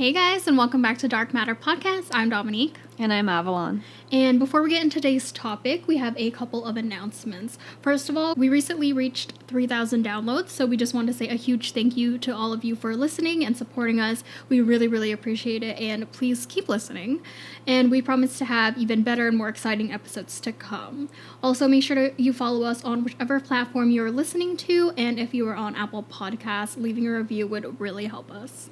Hey guys, and welcome back to Dark Matter Podcast. I'm Dominique. And I'm Avalon. And before we get into today's topic, we have a couple of announcements. First of all, we recently reached 3,000 downloads, so we just want to say a huge thank you to all of you for listening and supporting us. We really, really appreciate it, and please keep listening. And we promise to have even better and more exciting episodes to come. Also, make sure you follow us on whichever platform you're listening to, and if you are on Apple Podcasts, leaving a review would really help us.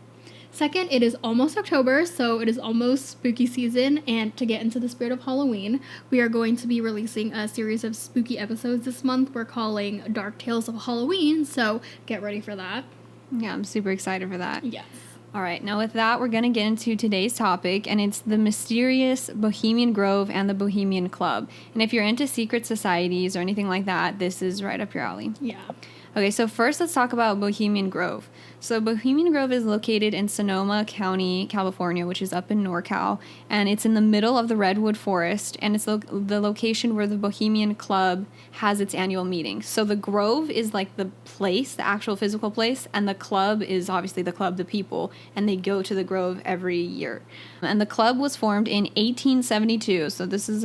Second, it is almost October, so it is almost spooky season, and to get into the spirit of Halloween, we are going to be releasing a series of spooky episodes this month we're calling Dark Tales of Halloween, so get ready for that. Yeah, I'm super excited for that. Yes. All right, now with that, we're going to get into today's topic, and it's the mysterious Bohemian Grove and the Bohemian Club. And if you're into secret societies or anything like that, this is right up your alley. Yeah. Okay, so first let's talk about Bohemian Grove. So Bohemian Grove is located in Sonoma County, California, which is up in NorCal, and it's in the middle of the Redwood Forest, and it's the location where the Bohemian Club has its annual meeting. So the Grove is like the place, the actual physical place, and the club is obviously the club, the people, and they go to the Grove every year. And the club was formed in 1872, so this is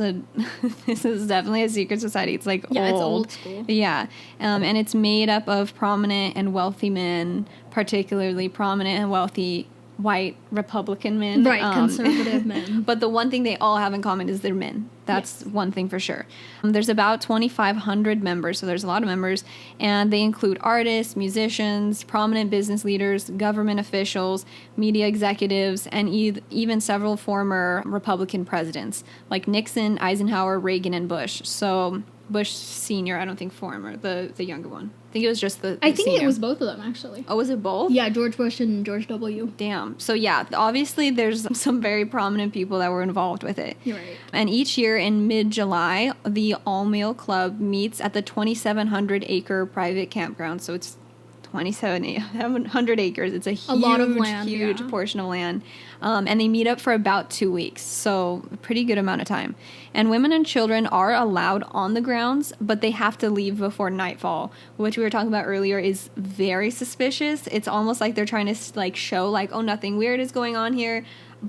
definitely a secret society. It's like it's old school. Yeah, and it's made up of prominent and wealthy men, particularly prominent and wealthy white Republican men. Right, conservative men. But the one thing they all have in common is they're men. That's one thing for sure. There's about 2,500 members, so there's a lot of members, and they include artists, musicians, prominent business leaders, government officials, media executives, and even several former Republican presidents, like Nixon, Eisenhower, Reagan, and Bush. So Bush Sr., I don't think former, the younger one. I think it was just the I think senior. it was both of them, actually. Oh, was it both? Yeah, George Bush and George W. Damn. So yeah, obviously there's some very prominent people that were involved with it. You're right. And each year in mid-July, the all-male club meets at the 2,700-acre private campground. So it's 2,700 acres. It's a huge, lot of land, huge portion of land. And they meet up for about 2 weeks. So a pretty good amount of time. And women and children are allowed on the grounds, but they have to leave before nightfall, which we were talking about earlier is very suspicious. It's almost like they're trying to show oh, nothing weird is going on here,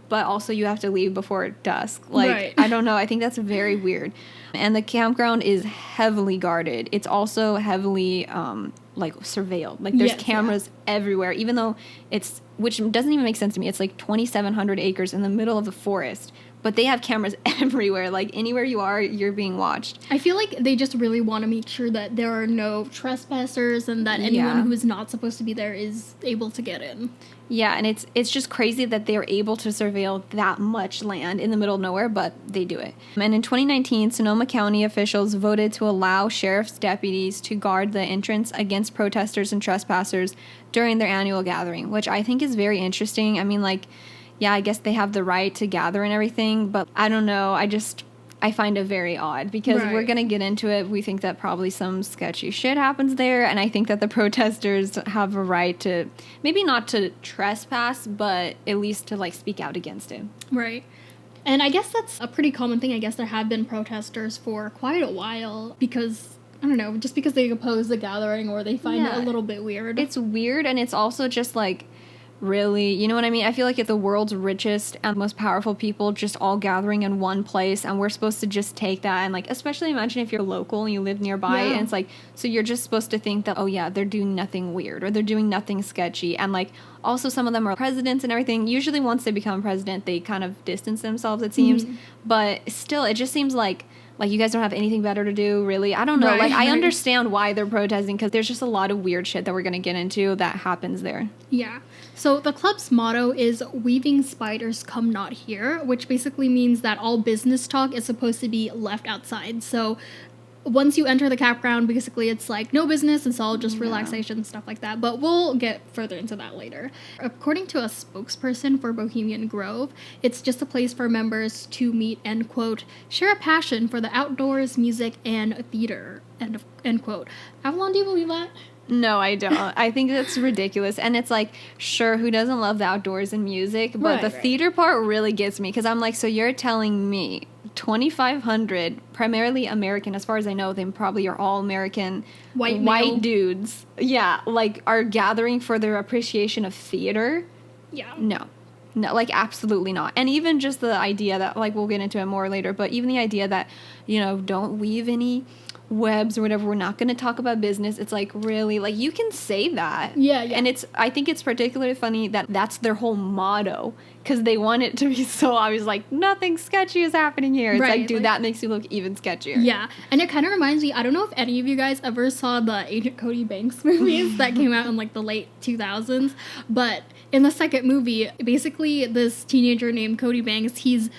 but also you have to leave before dusk. Right. I don't know. I think that's very weird. And the campground is heavily guarded. It's also heavily surveilled. There's cameras everywhere, even though which doesn't even make sense to me. It's 2,700 acres in the middle of the forest, but they have cameras everywhere. Anywhere you are, you're being watched. I feel like they just really want to make sure that there are no trespassers and that anyone who is not supposed to be there is able to get in. Yeah, and it's just crazy that they're able to surveil that much land in the middle of nowhere, but they do it. And in 2019, Sonoma County officials voted to allow sheriff's deputies to guard the entrance against protesters and trespassers during their annual gathering, which I think is very interesting. I mean, yeah, I guess they have the right to gather and everything, but I don't know. I find it very odd because we're going to get into it. We think that probably some sketchy shit happens there, and I think that the protesters have a right to, maybe not to trespass, but at least to speak out against it. Right. And I guess that's a pretty common thing. I guess there have been protesters for quite a while because, I don't know, just because they oppose the gathering or they find it a little bit weird. It's weird, and it's also just really, you know what I mean? I feel like it's the world's richest and most powerful people just all gathering in one place, and we're supposed to just take that and especially imagine if you're local and you live nearby, and it's so you're just supposed to think that, oh yeah, they're doing nothing weird or they're doing nothing sketchy. And also some of them are presidents and everything. Usually once they become president, they kind of distance themselves, it seems. But still, it just seems like you guys don't have anything better to do, really. I don't know. I understand why they're protesting because there's just a lot of weird shit that we're going to get into that happens there. Yeah. So the club's motto is "Weaving spiders come not here," which basically means that all business talk is supposed to be left outside. So once you enter the campground, basically it's no business, it's all just relaxation, stuff like that. But we'll get further into that later. According to a spokesperson for Bohemian Grove, it's just a place for members to meet and, quote, share a passion for the outdoors, music, and theater, end quote. Avalon, do you believe that? No, I don't. I think that's ridiculous. And it's sure, who doesn't love the outdoors and music? But the theater part really gets me because I'm so you're telling me 2,500, primarily American, as far as I know, they probably are all American white dudes. Yeah, are gathering for their appreciation of theater? Yeah. No. No, like, absolutely not. And even just the idea that, like, we'll get into it more later, but even the idea that, you know, don't weave any webs or whatever, we're not going to talk about business. It's like, really, like, you can say that. Yeah. And I think it's particularly funny that that's their whole motto, because they want it to be so obvious, like, nothing sketchy is happening here. It's like, dude, that makes you look even sketchier. Yeah. And it kind of reminds me, I don't know if any of you guys ever saw the Agent Cody Banks movies that came out in like the late 2000s, but in the second movie, basically this teenager named Cody Banks, he's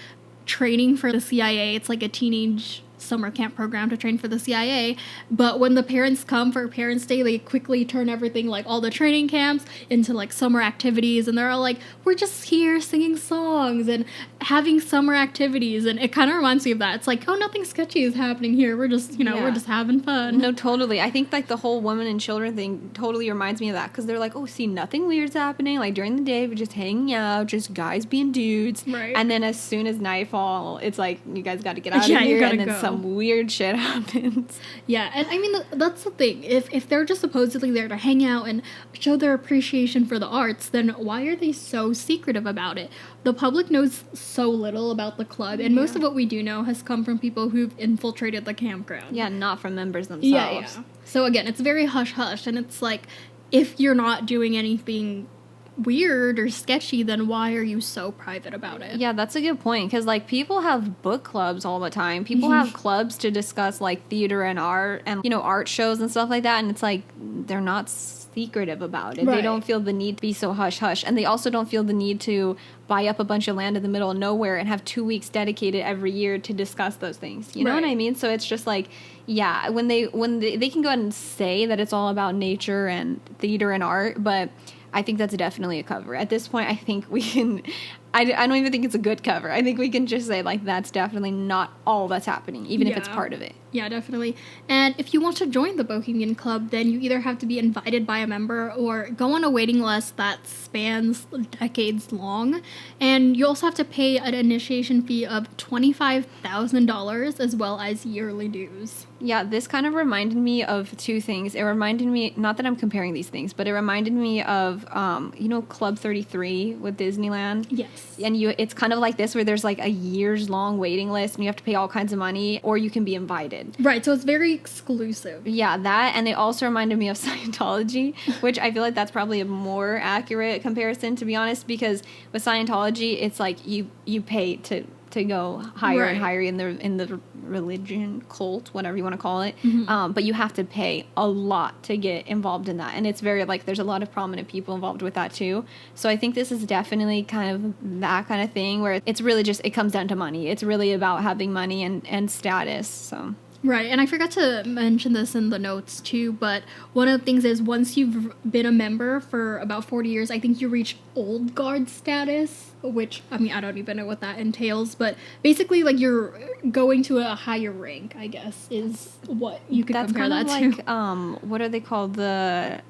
training for the CIA. It's like a teenage summer camp program to train for the CIA. But when the parents come for Parents' Day, they quickly turn everything, like all the training camps, into like summer activities. And they're all like, we're just here singing songs and having summer activities. And it kind of reminds me of that. It's like, oh, nothing sketchy is happening here. We're just, we're just having fun. No, totally. I think like the whole women and children thing totally reminds me of that, because they're like, oh, see, nothing weird's happening. Like during the day, we're just hanging out, just guys being dudes. Right. And then as soon as nightfall, it's like, you guys got to get out of here. And then some weird shit happens. Yeah, and I mean, that's the thing. If they're just supposedly there to hang out and show their appreciation for the arts, then why are they so secretive about it? The public knows so little about the club, and most of what we do know has come from people who've infiltrated the campground. Yeah, not from members themselves. Yeah. So again, it's very hush-hush, and it's like, if you're not doing anything weird or sketchy, then why are you so private about it? Yeah, that's a good point, because like people have book clubs all the time. People have clubs to discuss like theater and art and art shows and stuff like that, and it's like they're not secretive about it. Right. They don't feel the need to be so hush hush, and they also don't feel the need to buy up a bunch of land in the middle of nowhere and have 2 weeks dedicated every year to discuss those things. You know what I mean? So it's just like, yeah, when they can go ahead and say that it's all about nature and theater and art, but I think that's definitely a cover. At this point, I think we can... I don't even think it's a good cover. I think we can just say, like, that's definitely not all that's happening, even if it's part of it. Yeah, definitely. And if you want to join the Bohemian Club, then you either have to be invited by a member or go on a waiting list that spans decades long. And you also have to pay an initiation fee of $25,000 as well as yearly dues. Yeah, this kind of reminded me of two things. It reminded me, not that I'm comparing these things, but it reminded me of, Club 33 with Disneyland. Yes. And it's kind of like this, where there's like a years long waiting list and you have to pay all kinds of money, or you can be invited. Right, so it's very exclusive. Yeah, that, and it also reminded me of Scientology, which I feel like that's probably a more accurate comparison, to be honest, because with Scientology, it's like you pay to go higher and higher in the religion, cult, whatever you want to call it. But you have to pay a lot to get involved in that. And it's very, like, there's a lot of prominent people involved with that too. So I think this is definitely kind of that kind of thing where it's really just, it comes down to money. It's really about having money and status, so... Right, and I forgot to mention this in the notes too, but one of the things is once you've been a member for about 40 years, I think you reach old guard status, which, I mean, I don't even know what that entails, but basically, like, you're going to a higher rank, I guess, is what you could compare that to. That's kind of like, what are they called? The...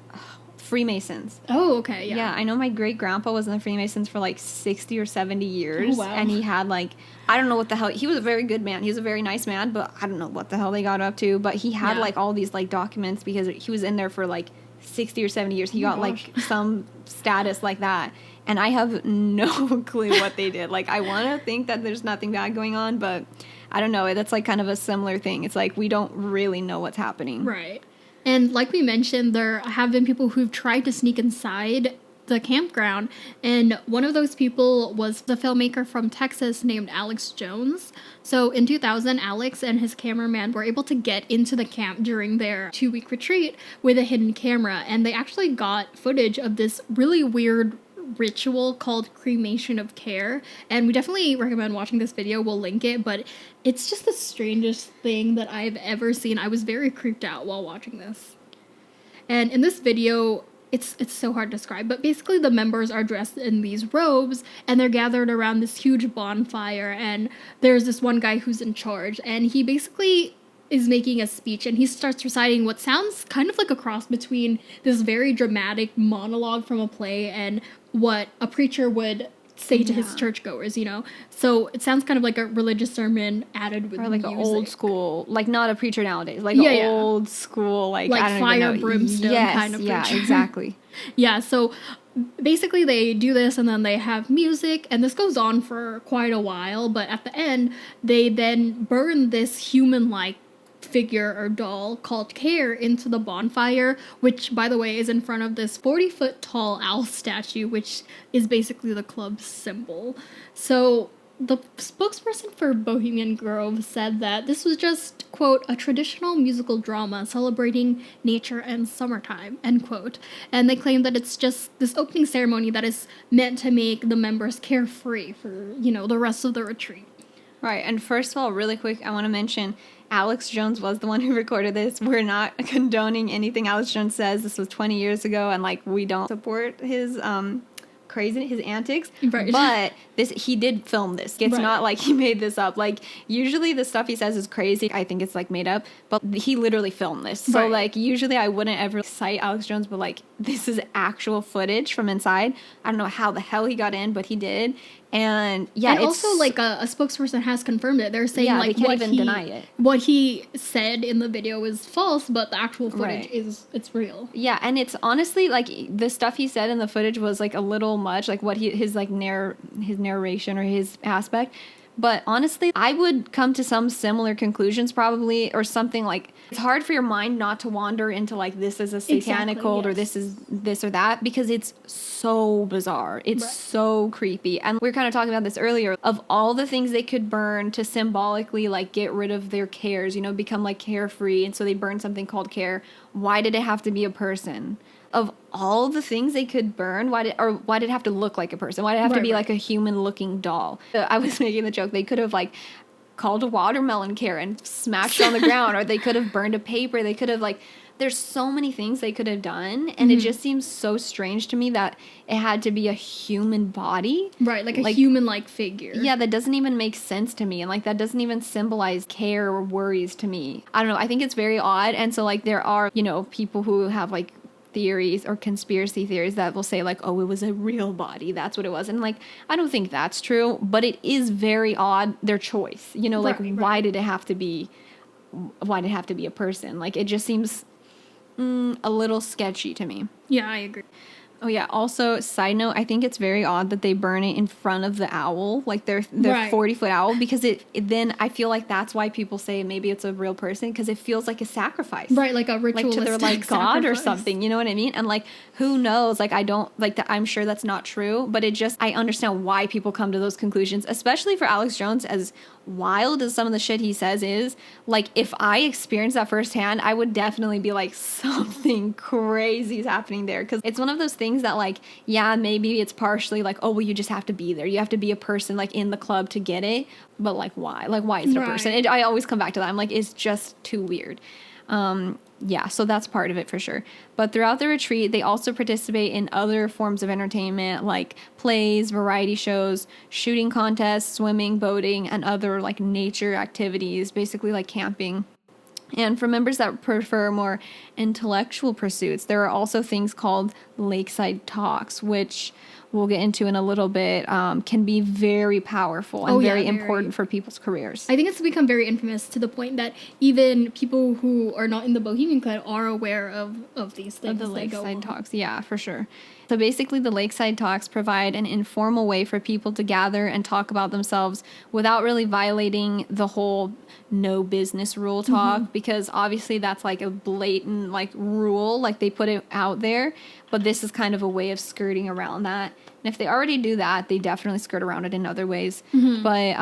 Freemasons. Oh, okay, yeah. Yeah, I know my great-grandpa was in the Freemasons for like 60 or 70 years. Oh, wow. And he had like, I don't know what the hell, he was a very good man. He was a very nice man, but I don't know what the hell they got up to. But he had like all these like documents because he was in there for like 60 or 70 years. He got like some status like that. And I have no clue what they did. Like, I want to think that there's nothing bad going on, but I don't know. That's like kind of a similar thing. It's like we don't really know what's happening. Right. And like we mentioned, there have been people who've tried to sneak inside the campground, and one of those people was the filmmaker from Texas named Alex Jones. So in 2000, Alex and his cameraman were able to get into the camp during their 2-week retreat with a hidden camera, and they actually got footage of this really weird ritual called cremation of care, and we definitely recommend watching this video. We'll link it, but it's just the strangest thing that I've ever seen. I was very creeped out while watching this. And in this video, it's so hard to describe, but basically the members are dressed in these robes and they're gathered around this huge bonfire, and there's this one guy who's in charge, and he basically is making a speech, and he starts reciting what sounds kind of like a cross between this very dramatic monologue from a play and what a preacher would say to his churchgoers, you know? So it sounds kind of like a religious sermon added with Or like music. an old school, like not a preacher nowadays, like Yeah, an yeah. old school, like Like I don't fire even know. brimstone Yes, kind of yeah, preacher. exactly. Yeah, so basically they do this and then they have music, and this goes on for quite a while, but at the end they then burn this human-like figure or doll called Care into the bonfire, which by the way is in front of this 40-foot tall owl statue, which is basically the club's symbol. So the spokesperson for Bohemian Grove said that this was just, quote, a traditional musical drama celebrating nature and summertime, end quote. And they claim that it's just this opening ceremony that is meant to make the members carefree for, you know, the rest of the retreat. Right, and first of all, really quick, I want to mention Alex Jones was the one who recorded this. We're not condoning anything Alex Jones says. This was 20 years ago, and like we don't support his his antics. Right. But he did film this. It's Right. not like he made this up. Like usually the stuff he says is crazy. I think it's like made up, but he literally filmed this. So Right. like usually I wouldn't ever cite Alex Jones, but like this is actual footage from inside. I don't know how the hell he got in, but he did. And yeah, and also like a spokesperson has confirmed it. They're saying Yeah, like they can't even deny it. What he said in the video is false, but the actual footage Right. it's real. Yeah, and it's honestly like the stuff he said in the footage was like a little much, like what his narration or his aspect. But honestly, I would come to some similar conclusions probably, or something like it's hard for your mind not to wander into like this is a satanic Exactly, cult or yes. this is this or that, because it's so bizarre. It's Right. so creepy. And we were kind of talking about this earlier, of all the things they could burn to symbolically like get rid of their cares, you know, become like carefree. And so they burn something called care. Why did it have to be a person? Of all the things they could burn, why did it have to look like a person? Why did it have to Right, be right. like a human looking doll? I was making the joke, they could have like called a watermelon care and smashed it on the ground, or they could have burned a paper. They could have like, there's so many things they could have done, and it just seems so strange to me that it had to be a human body. Right, like a human-like figure. Yeah, that doesn't even make sense to me, and like that doesn't even symbolize care or worries to me. I don't know, I think it's very odd. And so like there are, you know, people who have like theories or conspiracy theories that will say like, oh, it was a real body, that's what it was. And like I don't think that's true, but it is very odd, their choice, you know, like Right, right. why did it have to be a person? Like it just seems a little sketchy to me. Yeah, I agree. Oh yeah, also side note, I think it's very odd that they burn it in front of the owl, like their Right. 40-foot owl, because it then I feel like that's why people say maybe it's a real person, because it feels like a sacrifice. Right, like a Like ritualistic to their like god or sacrifice. something, you know what I mean? And like who knows, like I don't like that, I'm sure that's not true, but it just, I understand why people come to those conclusions, especially for Alex Jones. As wild as some of the shit he says is, like if I experienced that firsthand, I would definitely be like, something crazy is happening there. Because it's one of those things that like, yeah, maybe it's partially like, oh well, you just have to be there, you have to be a person like in the club to get it, but like why is it a person? Right. I always come back to that. I'm like, it's just too weird. Yeah, so that's part of it for sure. But throughout the retreat, they also participate in other forms of entertainment like plays, variety shows, shooting contests, swimming, boating, and other like nature activities, basically like camping. And for members that prefer more intellectual pursuits, there are also things called lakeside talks, which we'll get into in a little bit, can be very powerful and very important for people's careers. I think it's become very infamous to the point that even people who are not in the Bohemian Club are aware of these things. The that go lakeside on. talks, yeah, for sure. So basically the lakeside talks provide an informal way for people to gather and talk about themselves without really violating the whole no business rule talk, because obviously that's like a blatant like rule, like they put it out there, but this is kind of a way of skirting around that. And if they already do that, they definitely skirt around it in other ways. But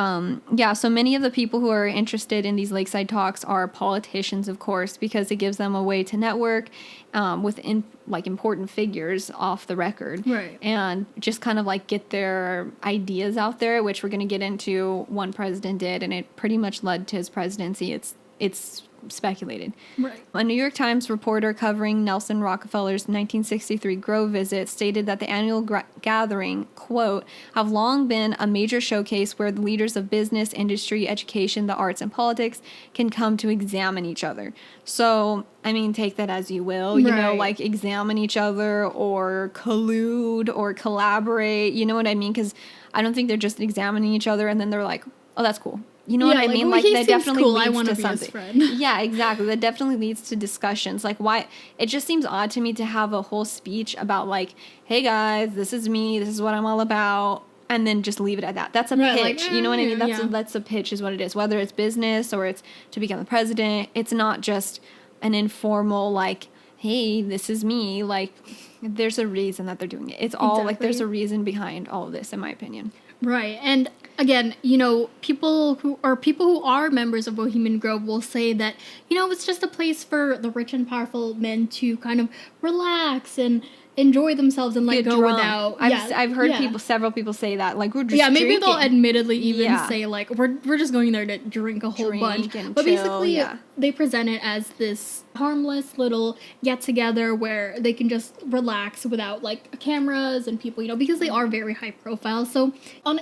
yeah, so many of the people who are interested in these lakeside talks are politicians, of course, because it gives them a way to network with like important figures off the record, Right. and just kind of like get their ideas out there, which we're going to get into. One president did, and it pretty much led to his presidency. It's it's speculated. Right. A New York Times reporter covering Nelson Rockefeller's 1963 Grove visit stated that the annual gathering, quote, have long been a major showcase where the leaders of business, industry, education, the arts, and politics can come to examine each other. So, I mean, take that as you will, you know, like examine each other or collude or collaborate, you know what I mean? Because I don't think they're just examining each other and then they're like, oh, that's cool. You know what I mean? Well, like that definitely cool. leads I want to be something. his friend. Yeah, exactly. That definitely leads to discussions. Like why it just seems odd to me to have a whole speech about like, hey guys, this is me, this is what I'm all about, and then just leave it at that. That's a pitch. Like, you know what I mean? That's a pitch is what it is. Whether it's business or it's to become the president, it's not just an informal like, hey, this is me. Like there's a reason that they're doing it. It's all like there's a reason behind all of this, in my opinion. Right. And again, you know, people who are members of Bohemian Grove will say that, you know, it's just a place for the rich and powerful men to kind of relax and enjoy themselves and like go without. I've heard several people say that, like we're just maybe drinking. They'll admittedly even say like we're just going there to drink a whole bunch, but chill, basically they present it as this harmless little get together where they can just relax without like cameras and people, you know, because they are very high profile. So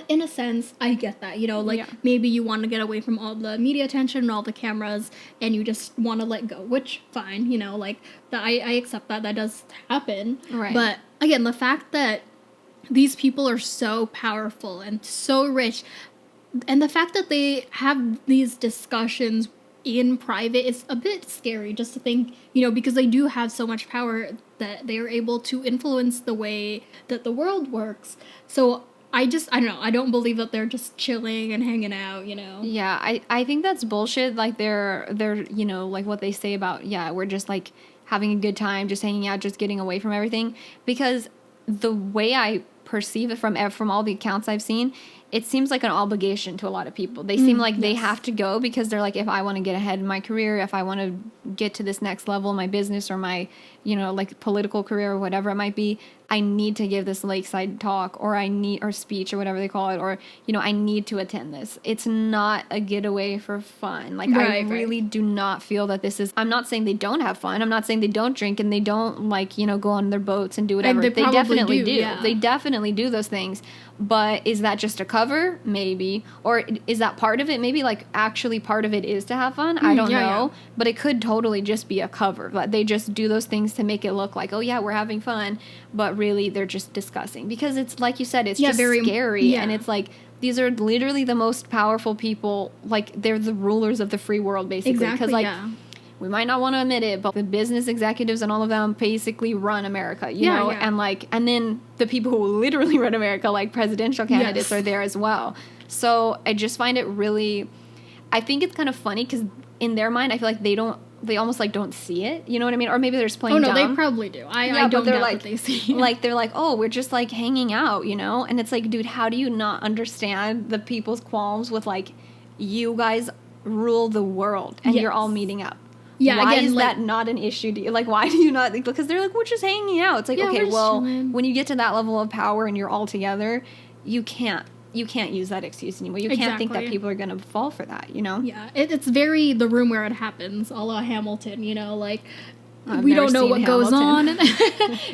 in a sense, I get that, you know, like maybe you want to get away from all the media attention and all the cameras and you just want to let go, which fine, you know, like I accept that does happen. Right. But again, the fact that these people are so powerful and so rich, and the fact that they have these discussions in private, it's a bit scary just to think, you know, because they do have so much power that they are able to influence the way that the world works. So I don't know. I don't believe that they're just chilling and hanging out, you know? Yeah, I think that's bullshit. Like they're you know, like what they say about, we're just like having a good time, just hanging out, just getting away from everything. Because the way I perceive it from all the accounts I've seen, it seems like an obligation to a lot of people. They seem like they have to go because they're like, if I want to get ahead in my career, if I want to get to this next level in my business or my, you know, like political career or whatever it might be, I need to give this lakeside talk or speech or whatever they call it, or, you know, I need to attend this. It's not a getaway for fun. Like I really do not feel that this is, I'm not saying they don't have fun. I'm not saying they don't drink and they don't like, you know, go on their boats and do whatever. They definitely do. Yeah. They definitely do those things. But is that just a cover? Maybe. Or is that part of it? Maybe like actually part of it is to have fun. I don't know. Yeah. But it could totally just be a cover. Like they just do those things to make it look like, oh yeah, we're having fun. But really they're just discussing. Because it's like you said, it's just very scary. Yeah. And it's like, these are literally the most powerful people. Like they're the rulers of the free world basically. Exactly, like, we might not want to admit it, but the business executives and all of them basically run America, you know? Yeah. And then the people who literally run America, like presidential candidates are there as well. So I just find it really, I think it's kind of funny because in their mind, I feel like they almost like don't see it, you know what I mean? Or maybe they're just playing dumb. They probably do. I don't doubt that they see it. Like, they're like, oh, we're just like hanging out, you know? And it's like, dude, how do you not understand the people's qualms with like, you guys rule the world and you're all meeting up? Yeah, why is that not an issue to you? Like, why do you not? Because they're like, we're just hanging out. It's like, okay, well, when you get to that level of power and you're all together, you can't use that excuse anymore. You can't think that people are going to fall for that, you know? Yeah, it's very the room where it happens, a la Hamilton, you know, like, we don't know what goes on.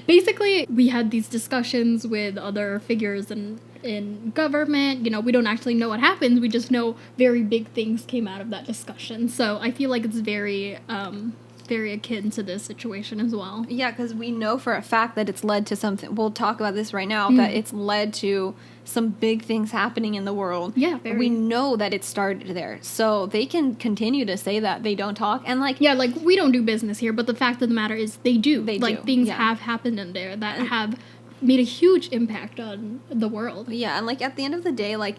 Basically, we had these discussions with other figures in government. You know, we don't actually know what happens. We just know very big things came out of that discussion. So I feel like it's very akin to this situation as well. Yeah, because we know for a fact that it's led to something. We'll talk about this right now, that it's led to some big things happening in the world. Yeah, we know that it started there. So they can continue to say that they don't talk. And like... Yeah, like, we don't do business here, but the fact of the matter is they do. Things have happened in there that have made a huge impact on the world. Yeah, and like, at the end of the day, like...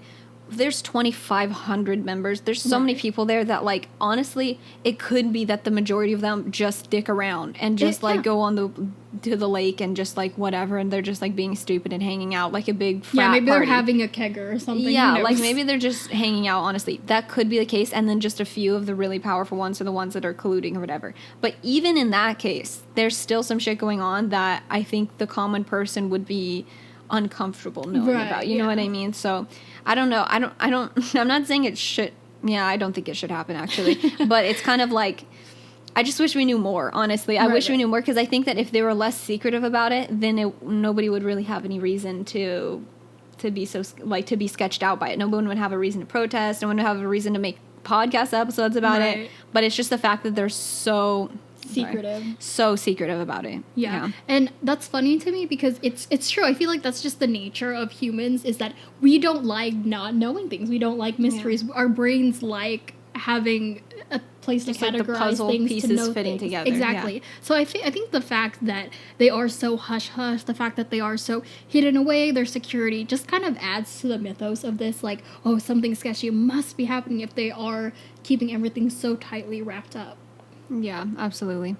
There's 2,500 members. There's so many people there that, like, honestly, it could be that the majority of them just stick around and just, go on to the lake and just, like, whatever, and they're just, like, being stupid and hanging out like a big frat maybe party. They're having a kegger or something. Yeah, like, maybe they're just hanging out, honestly. That could be the case, and then just a few of the really powerful ones are the ones that are colluding or whatever. But even in that case, there's still some shit going on that I think the common person would be uncomfortable knowing about. You know what I mean? So... I don't know. I'm not saying it Yeah, I don't think it should happen, actually. But it's kind of like, I just wish we knew more, honestly. I wish we knew more, because I think that if they were less secretive about it, then nobody would really have any reason to be so, like, to be sketched out by it. No one would have a reason to protest. No one would have a reason to make podcast episodes about it. But it's just the fact that they're so secretive about it. Yeah. And that's funny to me, because it's true. I feel like that's just the nature of humans, is that we don't like not knowing things. We don't like mysteries. Our brains like having a place just to categorize, like, the puzzle things, pieces to know fitting things. together. Exactly. Yeah. So I think the fact that they are so hush-hush, the fact that they are so hidden away, their security just kind of adds to the mythos of this, like, oh, something sketchy must be happening if they are keeping everything so tightly wrapped up. Yeah, absolutely.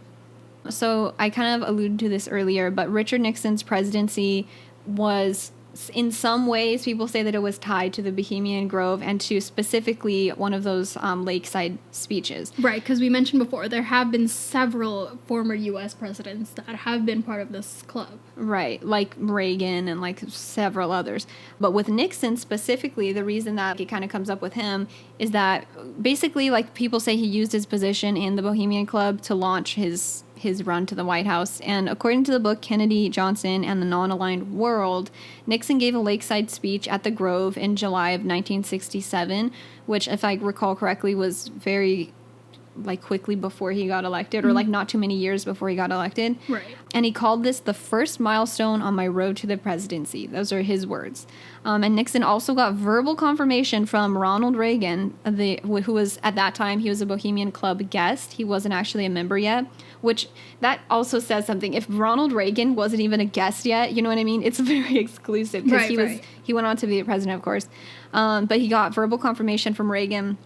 So I kind of alluded to this earlier, but Richard Nixon's presidency was, in some ways, people say that it was tied to the Bohemian Grove and to specifically one of those lakeside speeches. Right, because we mentioned before, there have been several former U.S. presidents that have been part of this club. Right, like Reagan and like several others. But with Nixon specifically, the reason that it kind of comes up with him is that basically, like, people say he used his position in the Bohemian Club to launch his run to the White House. And according to the book Kennedy, Johnson, and the Non-Aligned World, Nixon gave a lakeside speech at the Grove in July of 1967, which, if I recall correctly, was very, like, quickly before he got elected, or like not too many years before he got elected. Right. And he called this the first milestone on my road to the presidency. Those are his words. And Nixon also got verbal confirmation from Ronald Reagan, who was, at that time, he was a Bohemian Club guest. He wasn't actually a member yet, which that also says something. If Ronald Reagan wasn't even a guest yet, you know what I mean? It's very exclusive, because he went on to be the president, of course. But he got verbal confirmation from Reagan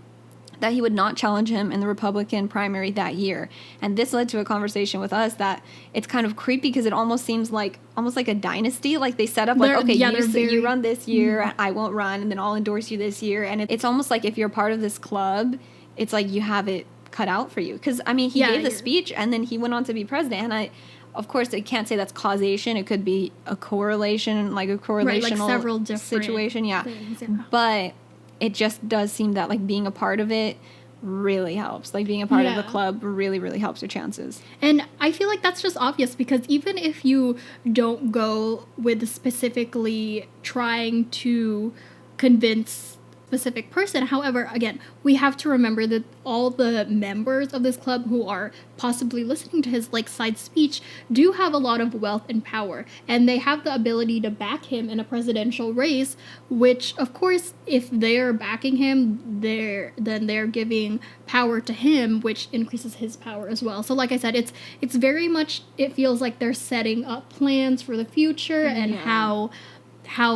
that he would not challenge him in the Republican primary that year. And this led to a conversation with us that it's kind of creepy, because it almost seems like a dynasty. Like, they set up, like, okay, you run this year, I won't run, and then I'll endorse you this year. And it's almost like if you're part of this club, it's like you have it cut out for you. Because, I mean, he gave the speech, and then he went on to be president. And of course, I can't say that's causation. It could be a correlation, like a correlational like several different situation. Yeah. Things, But it just does seem that, like, being a part of it really helps. Like, being a part of the club really, really helps your chances. And I feel like that's just obvious, because even if you don't go with specifically trying to convince specific person. However, again, we have to remember that all the members of this club who are possibly listening to his lakeside speech do have a lot of wealth and power, and they have the ability to back him in a presidential race, which, of course, if they're backing him, then they're giving power to him, which increases his power as well. So like I said, it's very much, it feels like they're setting up plans for the future and how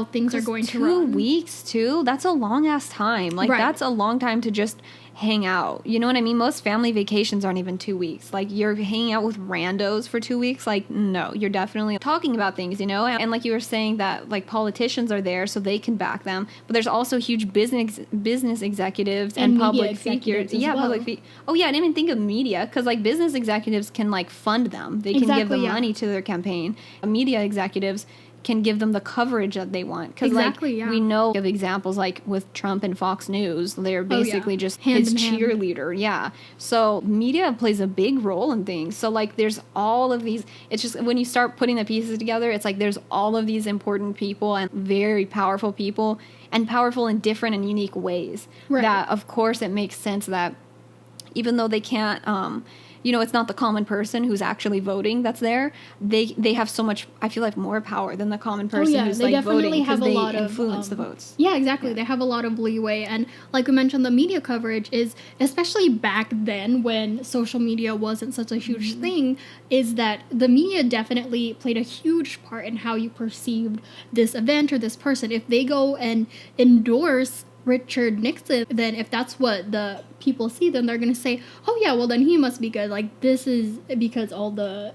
things are going to run. 2 weeks too, that's a long ass time. Like, that's a long time to just hang out. You know what I mean? Most family vacations aren't even 2 weeks. Like, you're hanging out with randos for 2 weeks. Like, no, you're definitely talking about things, you know? And like you were saying, that, like, politicians are there so they can back them. But there's also huge business executives and public figures. Yeah, well. Oh yeah, I didn't even think of media, because, like, business executives can, like, fund them. They can give them money to their campaign. Media executives can give them the coverage that they want. Because, we know of examples, like, with Trump and Fox News. They're basically just his cheerleader. Yeah. So media plays a big role in things. So, like, there's all of these. It's just, when you start putting the pieces together, it's like there's all of these important people and very powerful people, and powerful in different and unique ways. Right. That, of course, it makes sense that even though they can't... you know, it's not the common person who's actually voting that's there. They have so much, I feel like, more power than the common person who's, like, voting, because they influence the votes. Yeah, exactly. Yeah. They have a lot of leeway. And like we mentioned, the media coverage is, especially back then when social media wasn't such a huge thing, is that the media definitely played a huge part in how you perceived this event or this person. If they go and endorse Richard Nixon, then if that's what the people see, then they're going to say, oh yeah, well then he must be good. Like, this is because all the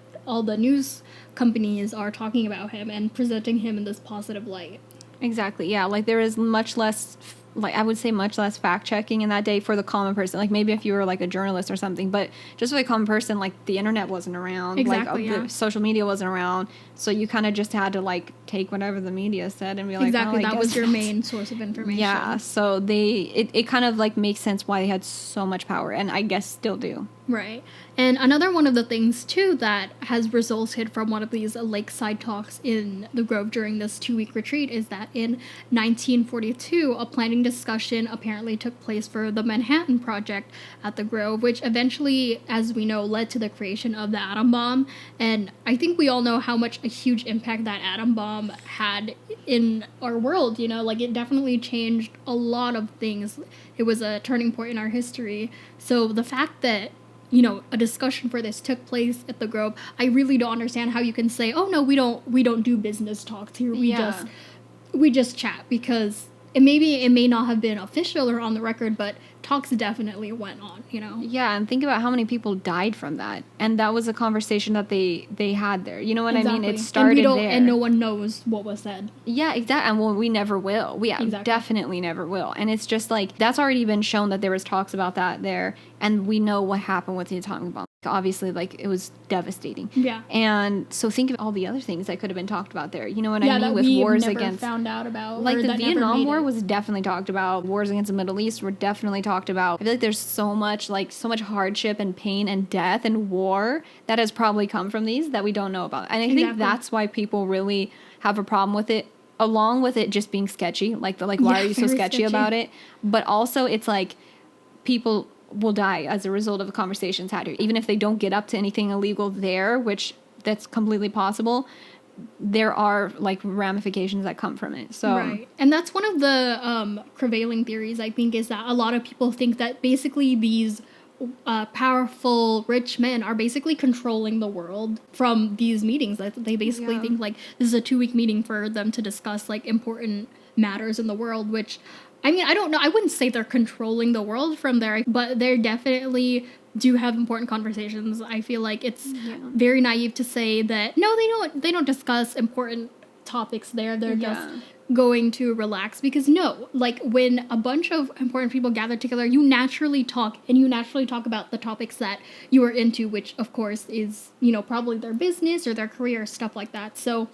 news companies are talking about him and presenting him in this positive light. Exactly. Yeah. Like, there is much less like, I would say much less fact checking in that day for the common person. Like, maybe if you were like a journalist or something, but just for the common person, like, the internet wasn't around. Exactly, the social media wasn't around. So you kind of just had to, like, take whatever the media said and be like, exactly, well, that was your main source of information. Yeah, so it kind of, like, makes sense why they had so much power, and I guess still do. Right. And another one of the things, too, that has resulted from one of these lakeside talks in the Grove during this 2-week retreat is that in 1942, a planning discussion apparently took place for the Manhattan Project at the Grove, which eventually, as we know, led to the creation of the atom bomb. And I think we all know how much a huge impact that atom bomb had in our world, you know? Like, it definitely changed a lot of things. It was a turning point in our history. So the fact that, you know, a discussion for this took place at the Grove, I really don't understand how you can say, oh no, we don't do business talks here. We just chat, because it may not have been official or on the record, but talks definitely went on, you know? Yeah, and think about how many people died from that. And that was a conversation that they had there. You know what I mean? It started there. And no one knows what was said. Yeah, exactly. And well, we never will. We definitely never will. And it's just like, that's already been shown that there was talks about that there. And we know what happened with the atomic bomb. Obviously, like, it was devastating. Yeah. And so think of all the other things that could have been talked about there. You know what I mean? With wars against, found out about. Like, the Vietnam War was definitely talked about. Wars against the Middle East were definitely talked about. I feel like there's so much hardship and pain and death and war that has probably come from these that we don't know about. And I think that's why people really have a problem with it, along with it just being sketchy. Like, why are you so sketchy about it? But also, it's like, people will die as a result of the conversations had here. Even if they don't get up to anything illegal there, which that's completely possible, there are, like, ramifications that come from it. So right. And that's one of the prevailing theories, I think, is that a lot of people think that basically these powerful rich men are basically controlling the world from these meetings. That they basically think, like, this is a 2-week meeting for them to discuss, like, important matters in the world, which, I mean, I don't know. I wouldn't say they're controlling the world from there, but they're definitely do have important conversations. I feel like it's very naive to say that, no, they don't discuss important topics there. They're just going to relax, because no, like, when a bunch of important people gather together, you naturally talk, and you naturally talk about the topics that you are into, which of course is, you know, probably their business or their career, stuff like that. So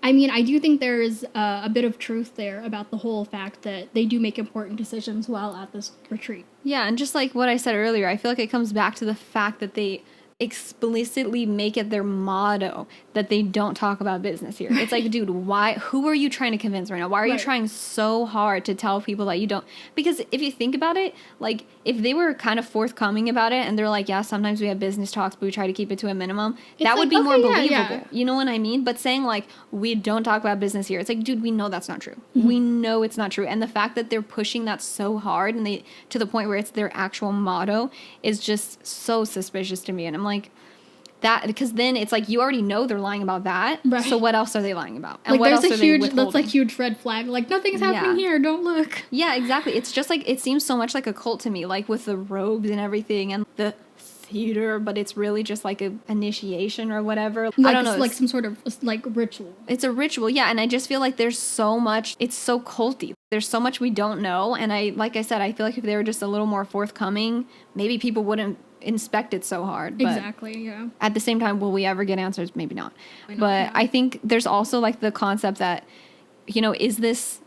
I mean, I do think there's a bit of truth there about the whole fact that they do make important decisions while at this retreat. Yeah, and just like what I said earlier, I feel like it comes back to the fact that they explicitly make it their motto that they don't talk about business here. It's like, dude, who are you trying to convince right now? Why are you trying so hard to tell people that you don't? Because if you think about it, like, if they were kind of forthcoming about it and they're like, yeah, sometimes we have business talks, but we try to keep it to a minimum, that would be more believable. Yeah. You know what I mean? But saying, like, we don't talk about business here, it's like, dude, we know that's not true. Mm-hmm. We know it's not true. And the fact that they're pushing that so hard and they to the point where it's their actual motto is just so suspicious to me. And I'm like, that, because then it's like, you already know they're lying about that. Right. So what else are they lying about? And like, what there's else a huge, that's like huge red flag. Like, nothing's happening here. Don't look. Yeah, exactly. It's just like, it seems so much like a cult to me, like with the robes and everything and the theater, but it's really just like a initiation or whatever. Like, I don't know. It's like some sort of like ritual. It's a ritual, yeah. And I just feel like there's so much, it's so culty. There's so much we don't know. And like I said, I feel like if they were just a little more forthcoming, maybe people wouldn't inspect it so hard. But exactly, yeah. At the same time, will we ever get answers? Maybe not. But I think there's also like the concept that, you know, is this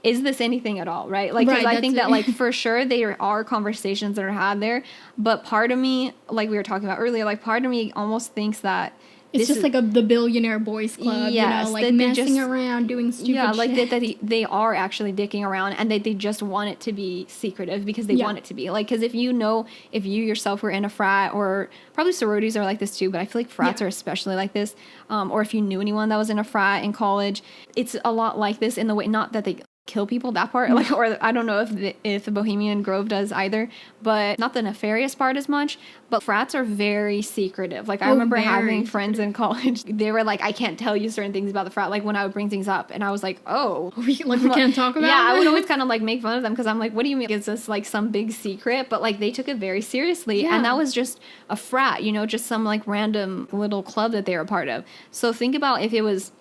anything at all, right? Like, because I think that, like, for sure there are conversations that are had there, but part of me, like we were talking about earlier, like, part of me almost thinks that it's just like the billionaire boys club, yes, you know, like messing around, doing stupid shit. Yeah, like that they are actually dicking around, and that they just want it to be secretive because they want it to be. Like, because if you yourself were in a frat, or probably sororities are like this too, but I feel like frats are especially like this, or if you knew anyone that was in a frat in college, it's a lot like this in the way, not that they kill people, that part, like, or I don't know if the Bohemian Grove does either, but not the nefarious part as much. But frats are very secretive. Like, I remember having friends in college, they were like, I can't tell you certain things about the frat, like when I would bring things up, and I was like, oh, we can't talk about it? I would always kind of like make fun of them, because I'm like, what do you mean, is this like some big secret? But like, they took it very seriously, and that was just a frat, you know, just some like random little club that they were a part of. So think about if it was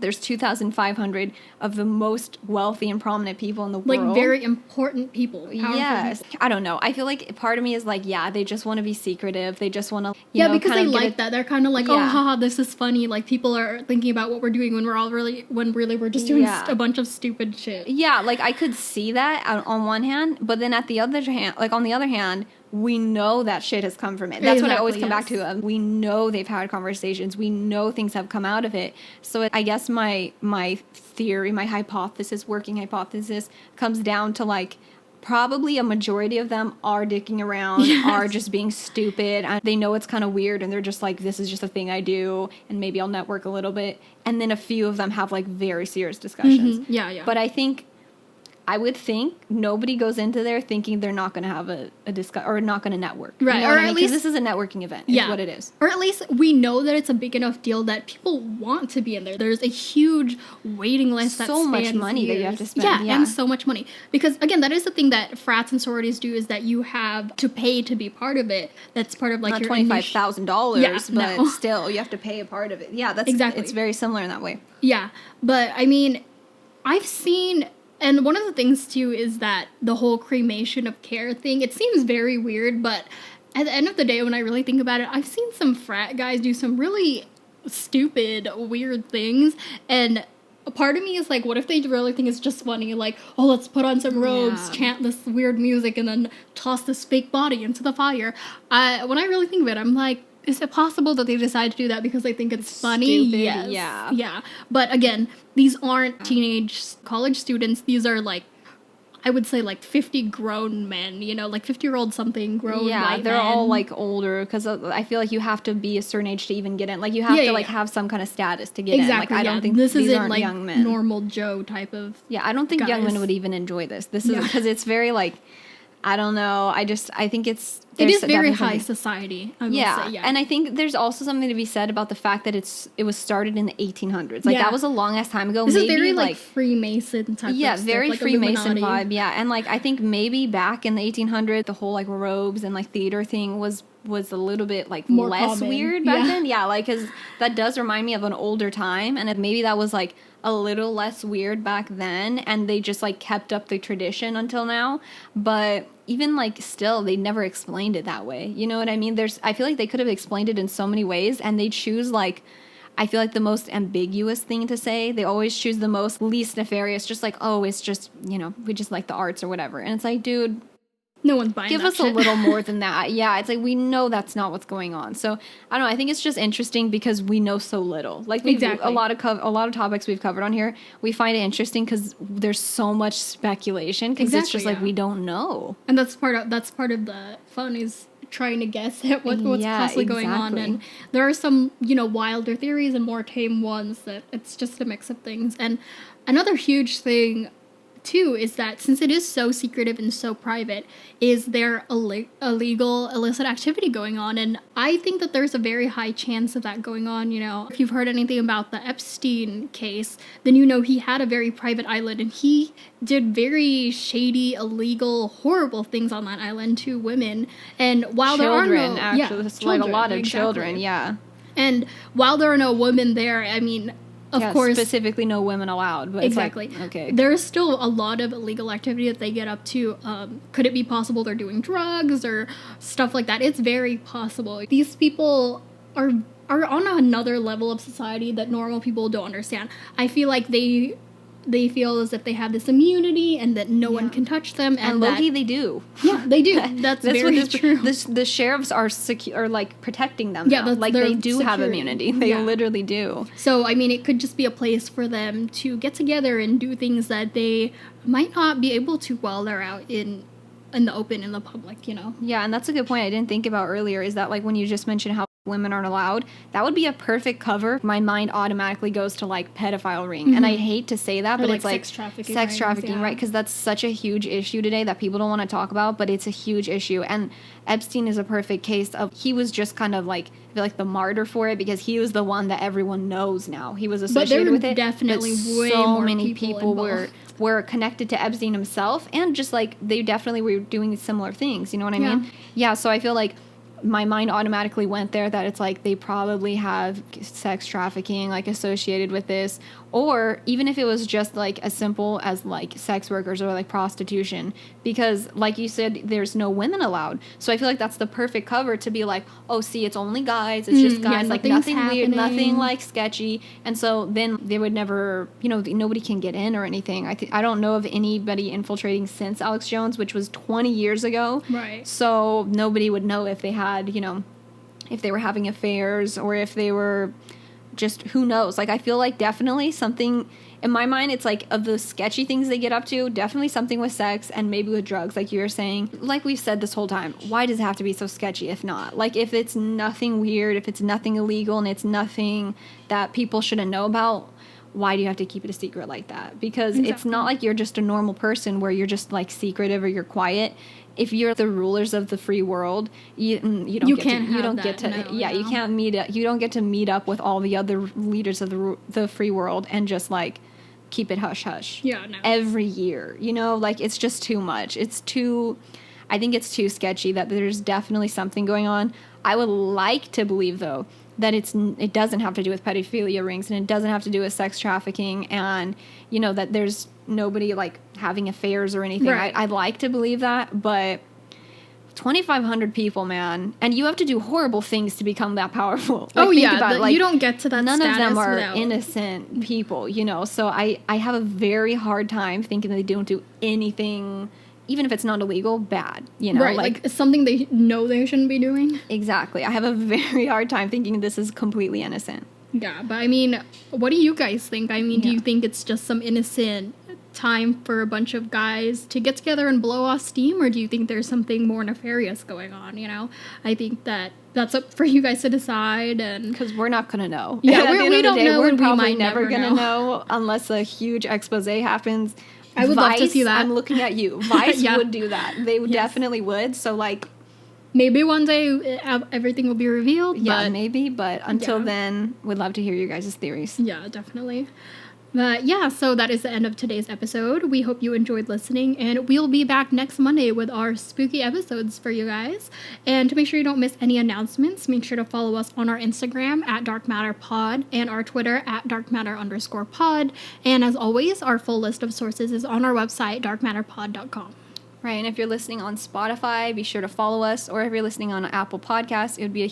There's 2,500 of the most wealthy and prominent people in the world. Like, very important people. Yes. People. I don't know. I feel like part of me is like, yeah, they just want to be secretive. They just want to, because they like that. They're kind of like, oh, Yeah. haha, this is funny. Like, people are thinking about what we're doing when really we're just doing Yeah. a bunch of stupid shit. Yeah, like, I could see that on one hand, but then on the other hand, we know that shit has come from it. That's what I always come back to. We know they've had conversations. We know things have come out of it. So I guess my theory, my working hypothesis, comes down to, like, probably a majority of them are dicking around, are just being stupid. And they know it's kind of weird, and they're just like, this is just a thing I do, and maybe I'll network a little bit. And then a few of them have, like, very serious discussions. Mm-hmm. Yeah. But I would think nobody goes into there thinking they're not going to have a discuss or not going to network. Right. You know or what I at mean? least this is a networking event. Is what it is. Or at least we know that it's a big enough deal that people want to be in there. There's a huge waiting list. So much money that you have to spend. Yeah, and so much money. Because, again, that is the thing that frats and sororities do, is that you have to pay to be part of it. That's part of, like, not your $25,000, but still you have to pay a part of it. Yeah, that's exactly. It's very similar in that way. Yeah, but I mean, I've seen. And one of the things, too, is that the whole cremation of care thing, it seems very weird, but at the end of the day, when I really think about it, I've seen some frat guys do some really stupid, weird things, and a part of me is like, what if they really think it's just funny? Like, oh, let's put on some robes, chant this weird music, and then toss this fake body into the fire. When I really think of it, I'm like, is it possible that they decide to do that because they think it's funny? Stupid, Yes. yeah. Yeah. But again, these aren't teenage college students. These are, like, I would say, like, 50 grown men, like 50-year-old something grown white they're men. all, like, older, because I feel like you have to be a certain age to even get in. Like, you have to, like, have some kind of status to get in. Like, I don't think this these isn't, aren't like, young men. normal Joe type of I don't think young men would even enjoy this. This is because it's very, like, I don't know. I think it is very high society. I will say, and I think there's also something to be said about the fact that it was started in the 1800s. Like, that was a long ass time ago. This maybe is very, like, Freemason type. Yeah, of very stuff, like Freemason Illuminati vibe. Yeah, and, like, I think maybe back in the 1800s, the whole, like, robes and, like, theater thing was a little bit, like, more less common. Weird back then. Yeah, like, because that does remind me of an older time, and maybe that was, like, a little less weird back then, and they just, like, kept up the tradition until now. But even, like, still, they never explained it that way. You know what I mean? I feel like they could have explained it in so many ways, and they choose, like, I feel like the most ambiguous thing to say. They always choose the most least nefarious, just like, oh, it's just, we just like the arts or whatever. And it's like, dude, no one's buying give that us shit. a little more than that. Yeah, it's like, we know that's not what's going on. So I don't know. I think it's just interesting because we know so little. Like, a lot of topics we've covered on here, we find it interesting because there's so much speculation. Because it's just like, we don't know. And that's part of the fun, is trying to guess at what's possibly going on. And there are some wilder theories and more tame ones that it's just a mix of things. And another huge thing too is that since it is so secretive and so private, is there illegal illicit activity going on? And I think that there's a very high chance of that going on. If you've heard anything about the Epstein case, then he had a very private island, and he did very shady, illegal, horrible things on that island to women. And while children, there are no actually, it's like a lot of children, and while there are no women there, I mean, of course, specifically no women allowed. But exactly. It's like, okay. There's still a lot of illegal activity that they get up to. Could it be possible they're doing drugs or stuff like that? It's very possible. These people are on another level of society that normal people don't understand. I feel like they feel as if they have this immunity and that no one can touch them. And low-key, they do. Yeah, they do. That's very true. The sheriffs are like protecting them. Yeah, like they do have immunity. They literally do. So I mean, it could just be a place for them to get together and do things that they might not be able to while they're out in the open, in the public. Yeah, and that's a good point I didn't think about earlier. Is that, like, when you just mentioned how women aren't allowed, that would be a perfect cover. My mind automatically goes to, like, pedophile ring. And I hate to say that, but it's like sex trafficking, right? Because that's such a huge issue today that people don't want to talk about, but it's a huge issue. And Epstein is a perfect case of, he was just kind of like, I feel like, the martyr for it, because he was the one that everyone knows now. He was associated with it. Definitely way so more many people were connected to Epstein himself, and just, like, they definitely were doing similar things. You know what I mean? Yeah, so I feel like my mind automatically went there, that it's like they probably have sex trafficking like associated with this, or even if it was just like as simple as like sex workers or like prostitution, because like you said, there's no women allowed. So I feel like that's the perfect cover to be like, oh, see, it's only guys, it's just guys, like nothing weird, nothing like sketchy. And so then they would never, you know, nobody can get in or anything. I don't know of anybody infiltrating since Alex Jones, which was 20 years ago. Right. So nobody would know if they had, you know, if they were having affairs or if they were just, who knows? Like, I feel like definitely something, in my mind, it's like, of the sketchy things they get up to, definitely something with sex and maybe with drugs, like you were saying. Like we've said this whole time, why does it have to be so sketchy if not? Like, if it's nothing weird, if it's nothing illegal, and it's nothing that people shouldn't know about, why do you have to keep it a secret like that? Because It's not like you're just a normal person where you're just like secretive or you're quiet. If you're the rulers of the free world, you don't get to meet up with all the other leaders of the free world and just like keep it hush hush. Yeah, no. Every year, you know, like it's just too much. I think it's too sketchy. That there's definitely something going on. I would like to believe though that it doesn't have to do with pedophilia rings, and it doesn't have to do with sex trafficking, and you know that there's nobody like having affairs or anything. Right. I'd like to believe that, but 2,500 people, man, and you have to do horrible things to become that powerful. Like, you don't get to that. None of them are innocent people, you know. So I have a very hard time thinking they don't do anything, even if it's not illegal, bad, you know? Right, like something they know they shouldn't be doing. Exactly. I have a very hard time thinking this is completely innocent. Yeah, but I mean, what do you guys think? I mean, do you think it's just some innocent time for a bunch of guys to get together and blow off steam, or do you think there's something more nefarious going on, you know? I think that's up for you guys to decide, and because we're not gonna know. Yeah, we don't know, we're and probably we might never gonna know unless a huge expose happens. I would love to see that. I'm looking at you. Vice would do that. They definitely would. So, like, maybe one day everything will be revealed. Yeah, maybe. But until then, we'd love to hear your guys' theories. Yeah, definitely. But yeah, so that is the end of today's episode. We hope you enjoyed listening, and we'll be back next Monday with our spooky episodes for you guys. And to make sure you don't miss any announcements, make sure to follow us on our Instagram at darkmatterpod and our Twitter at darkmatter_pod. And as always, our full list of sources is on our website, darkmatterpod.com. Right, and if you're listening on Spotify, be sure to follow us, or if you're listening on Apple Podcasts, it would be a